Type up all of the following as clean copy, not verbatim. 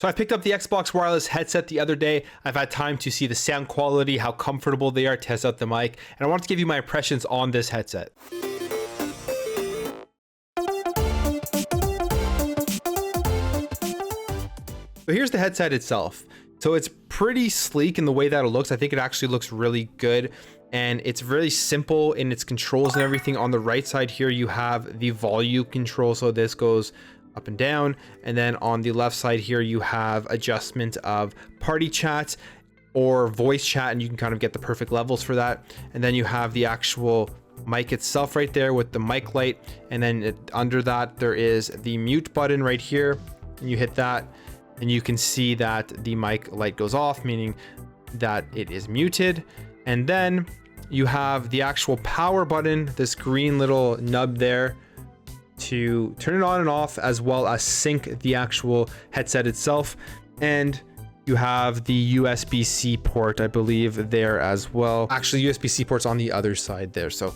So I picked up the Xbox wireless headset the other day. I've had time to see the sound quality, how comfortable they are, test out the mic, and I want to give you my impressions on this headset. So here's the headset itself. So it's pretty sleek in the way that it looks. I think it actually looks really good, and it's really simple in its controls and everything. On the right side here, you have the volume control. So this goes up and down, and then on the left side here you have adjustment of party chat or voice chat, and you can kind of get the perfect levels for that. And then you have the actual mic itself right there with the mic light, and then under that there is the mute button right here, and you hit that and you can see that the mic light goes off, meaning that it is muted. And then you have the actual power button, this green little nub there, to turn it on and off, as well as sync the actual headset itself. And you have the USB-C port, I believe, there as well. Actually, USB-C port's on the other side there. So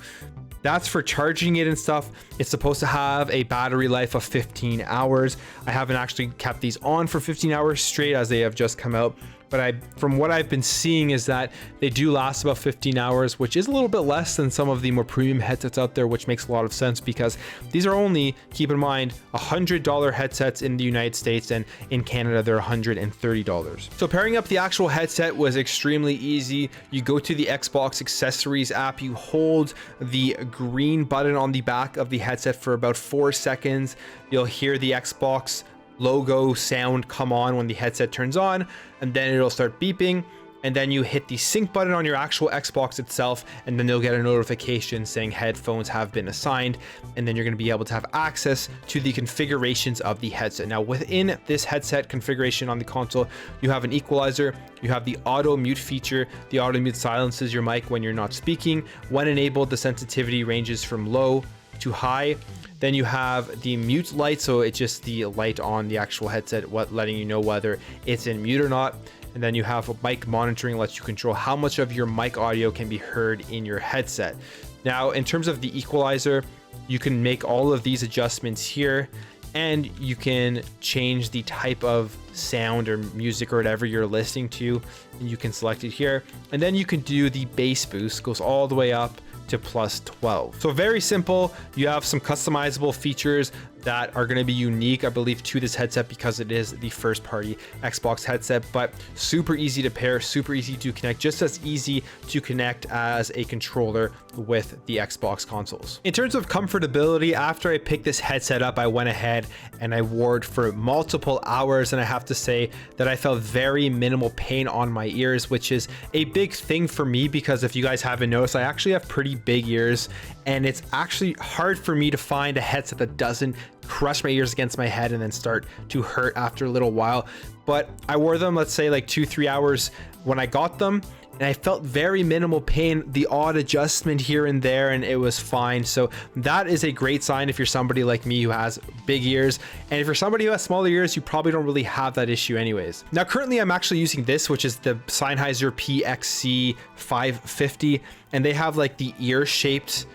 that's for charging it and stuff. It's supposed to have a battery life of 15 hours. I haven't actually kept these on for 15 hours straight as they have just come out. But from what I've been seeing is that they do last about 15 hours, which is a little bit less than some of the more premium headsets out there, which makes a lot of sense because these are only, keep in mind, $100 headsets in the United States, and in Canada, they're $130. So pairing up the actual headset was extremely easy. You go to the Xbox accessories app, you hold the green button on the back of the headset for about 4 seconds. You'll hear the Xbox logo sound come on when the headset turns on, and then it'll start beeping, and then you hit the sync button on your actual Xbox itself, and then you'll get a notification saying headphones have been assigned, and then you're going to be able to have access to the configurations of the headset. Now within this headset configuration on the console, you have an equalizer, you have the auto mute feature. The auto mute silences your mic when you're not speaking. When enabled, the sensitivity ranges from low to high. Then you have the mute light, so it's just the light on the actual headset, letting you know whether it's in mute or not. And then you have a mic monitoring, lets you control how much of your mic audio can be heard in your headset. Now, in terms of the equalizer, you can make all of these adjustments here, and you can change the type of sound or music or whatever you're listening to, and you can select it here. And then you can do the bass boost, goes all the way up to +12. So very simple. You have some customizable features that are going to be unique, I believe, to this headset because it is the first party Xbox headset, but super easy to pair, super easy to connect, just as easy to connect as a controller with the Xbox consoles. In terms of comfortability, after I picked this headset up, I went ahead and I wore it for multiple hours, and I have to say that I felt very minimal pain on my ears, which is a big thing for me because if you guys haven't noticed, I actually have pretty big ears, and it's actually hard for me to find a headset that doesn't crush my ears against my head and then start to hurt after a little while. But I wore them, let's say like 2-3 hours when I got them, and I felt very minimal pain, the odd adjustment here and there, and it was fine. So that is a great sign if you're somebody like me who has big ears, and if you're somebody who has smaller ears, you probably don't really have that issue anyways. Now currently I'm actually using this, which is the Sennheiser PXC 550, and they have like the ear shaped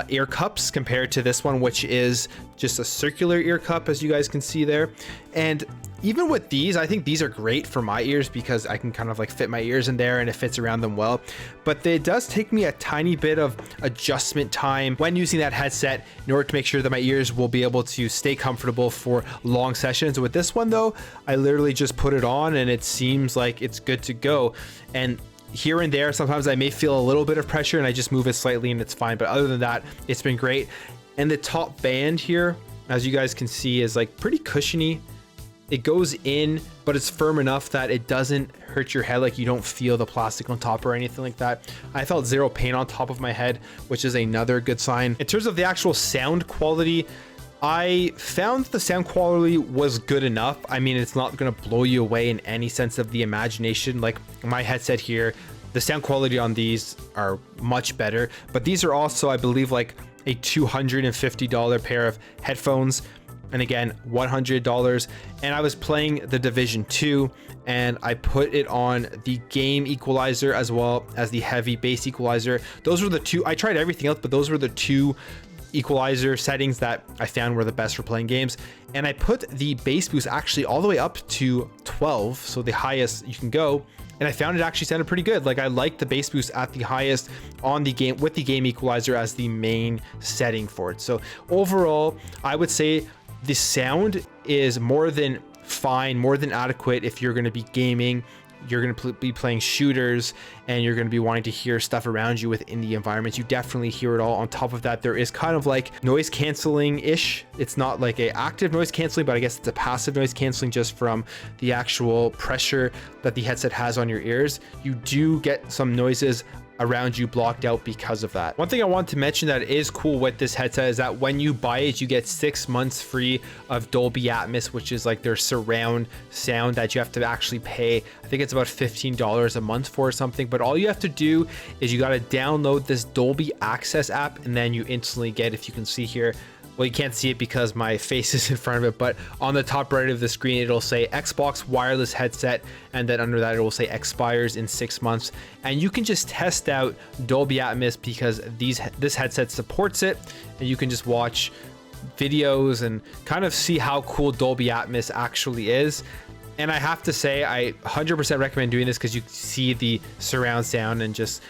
ear cups compared to this one, which is just a circular ear cup, as you guys can see there. And even with these, I think these are great for my ears because I can kind of like fit my ears in there and it fits around them well. But it does take me a tiny bit of adjustment time when using that headset in order to make sure that my ears will be able to stay comfortable for long sessions. With this one though, I literally just put it on and it seems like it's good to go. And here and there, sometimes I may feel a little bit of pressure and I just move it slightly and it's fine. But other than that, it's been great. And the top band here, as you guys can see, is like pretty cushiony. It goes in, but it's firm enough that it doesn't hurt your head. Like you don't feel the plastic on top or anything like that. I felt zero pain on top of my head, which is another good sign. In terms of the actual sound quality, I found the sound quality was good enough. I mean, it's not going to blow you away in any sense of the imagination. Like my headset here, the sound quality on these are much better, but these are also, I believe, like a $250 pair of headphones. And again, $100. And I was playing The Division 2 and I put it on the game equalizer as well as the heavy bass equalizer. Those were the two. I tried everything else, but those were the two equalizer settings that I found were the best for playing games. And I put the bass boost actually all the way up to 12, so the highest you can go. And I found it actually sounded pretty good. Like I like the bass boost at the highest on the game with the game equalizer as the main setting for it. So overall, I would say the sound is more than fine, more than adequate if you're going to be gaming, you're going to be playing shooters, and you're going to be wanting to hear stuff around you within the environments. You definitely hear it all. On top of that, there is kind of like noise canceling ish. It's not like a active noise canceling, but I guess it's a passive noise canceling just from the actual pressure that the headset has on your ears. You do get some noises around you blocked out because of that. One thing I want to mention that is cool with this headset is that when you buy it, you get 6 months free of Dolby Atmos, which is like their surround sound that you have to actually pay. I think it's about $15 a month for or something, but all you have to do is you got to download this Dolby Access app, and then you instantly get, if you can see here, well, you can't see it because my face is in front of it, but on the top right of the screen, it'll say Xbox wireless headset. And then under that, it will say expires in 6 months. And you can just test out Dolby Atmos because this headset supports it. And you can just watch videos and kind of see how cool Dolby Atmos actually is. And I have to say, I 100% recommend doing this because you see the surround sound and just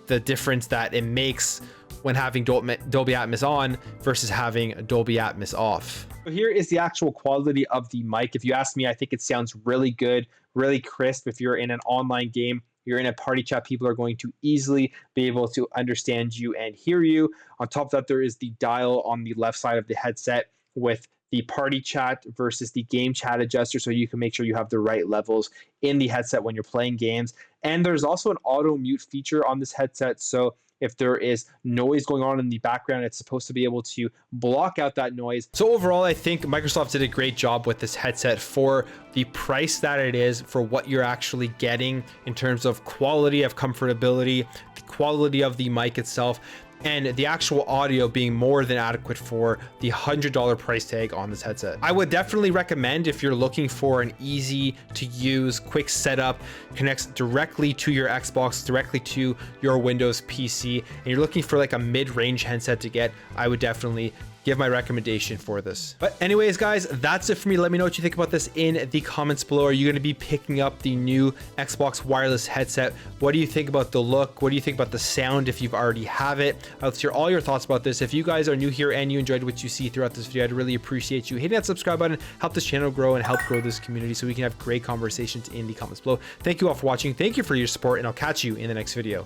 the difference that it makes when having Dolby Atmos on versus having Dolby Atmos off. So here is the actual quality of the mic. If you ask me, I think it sounds really good, really crisp. If you're in an online game, you're in a party chat, people are going to easily be able to understand you and hear you. On top of that, there is the dial on the left side of the headset with the party chat versus the game chat adjuster, so you can make sure you have the right levels in the headset when you're playing games. And there's also an auto mute feature on this headset, so if there is noise going on in the background, it's supposed to be able to block out that noise. So overall, I think Microsoft did a great job with this headset for the price that it is, for what you're actually getting in terms of quality of comfortability, the quality of the mic itself, and the actual audio being more than adequate for the $100 price tag on this headset. I would definitely recommend, if you're looking for an easy to use, quick setup, connects directly to your Xbox, directly to your Windows PC, and you're looking for like a mid-range headset to get, I would definitely give my recommendation for this. But anyways, guys, that's it for me. Let me know what you think about this in the comments below. Are you going to be picking up the new Xbox wireless headset? What do you think about the look? What do you think about the sound if you've already have it? Let's hear all your thoughts about this. If you guys are new here and you enjoyed what you see throughout this video, I'd really appreciate you hitting that subscribe button, help this channel grow and help grow this community so we can have great conversations in the comments below. Thank you all for watching. Thank you for your support, and I'll catch you in the next video.